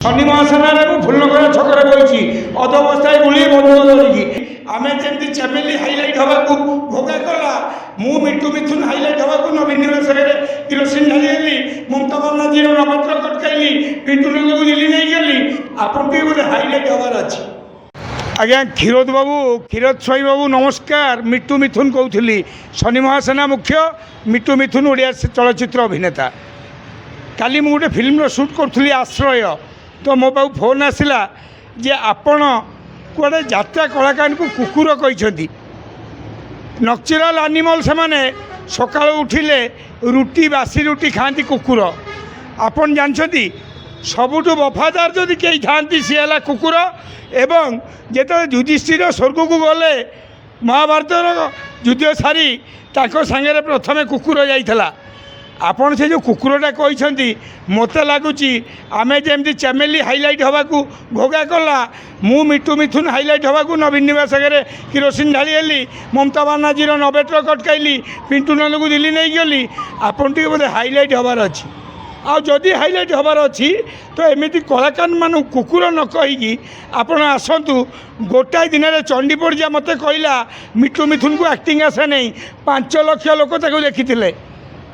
शनि महासेना फुलनगर छकरे बही अधवस्था गुली बंधुक धरिकी आम जमी चमेली हाइलाइट हवा भोगा कला मु मिठू मिथुन हाइलाइट हवा नवीन निवास किरोसिन ढाली ममता बानार्जी नवत्र कटकैली पिंटू को दिल्ली नहीं गली आपन गोटे हाइलाइट हबार अच्छी आज्ञा क्षीरोद बाबू क्षीरोद स्वाई बाबू नमस्कार मिठू मिथुन कहूली शनि महासेना मुख्य मिठू मिथुन ओडिया चलचित्र अभिनेता काली मुझे फिल्म शूट करी आश्रय तो मो पाक फोन आसला जे आपण कड़े यात्रा कलाकार को कुकुर कहते नक्चुराल एनिमल से माने सका उठिले रुटी बासी रुटी खाती कुकुर आपन जानते सबुठ वफादार जदि कई था सी है कुकुर एवं जो युधिष्ठिर स्वर्ग को गले महाभारत युद्ध सारी सांगे प्रथमे कुकुर जाइला आपण से जो कुकुरटा कहते मत लगुच आम जमी चमेली हाइलाइट हवा भोगा कला मु मिठू मिथुन हाइलाइट हवा नवीन निवास आगे किरोसिन ढाली ममता बानार्जी नवेट्र कटकैली पिंटू नंद को दिल्ली नहीं गली आपन टी बोले हाइलाइट हबार अच्छी आदि हाइलाइट हबार अच्छी तो एमती कलाकार मान कुकुर न कहीकि आपण आसतु गोटाए दिन में चंडीपुर जा मत कहला मिठू मिथुन को एक्टिंग आसे नहीं 5 लाख लोक देखी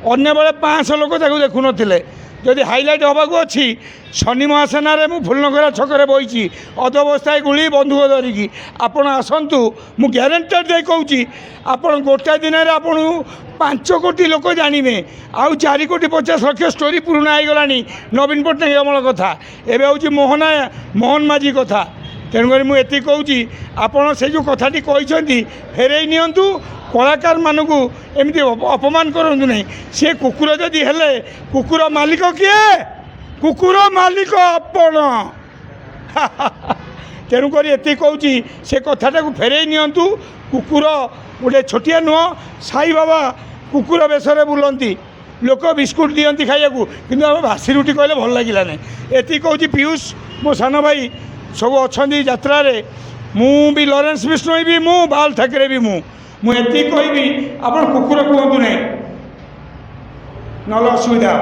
अन्य बेले 500 लोक देखु नी जदि हाइलाइट हवाक अच्छी शनि महासेना मु फुलनगर छकरे बही अधवस्था गुली बंधुक धरिकी आपण आसतु मु ग्यारंटेड दे कहूँ आपण गोटाए दिन में आपन 5 कोटी लोक जानवे आउ 4 कोटी 50 लाख स्टोरी पूर्ण हो गला नवीन पट्टनायक अमल कथा एवं हूँ मोहन माझी कथा तेणुक मुझे कहूँ आपड़ से जो कथाटी कहते फेरई नियंतु कलाकार मानक एमती अपमान करूँ नहीं सी कुकुर जदि हेले कुकुर मालिक किए कुकुर मालिक आपण तेणुक ये कहूँ से कथाटा को फेरई नियंतु कुकुर गोटे छोटिया नुह साई बाबा कुकुर बेसरे बुलती लोक बिस्कुट दिखती खाया कि बासी रुटी कहले भल लगे ना ये कहूँ पीयूष मो सान भाई सब अच्छा यात्रा मु भी लॉरेंस बिश्नोई भी मु बाल ठाकरे भी मुझे कहबी आप कुकुर कहतु नहीं ना असुविधा।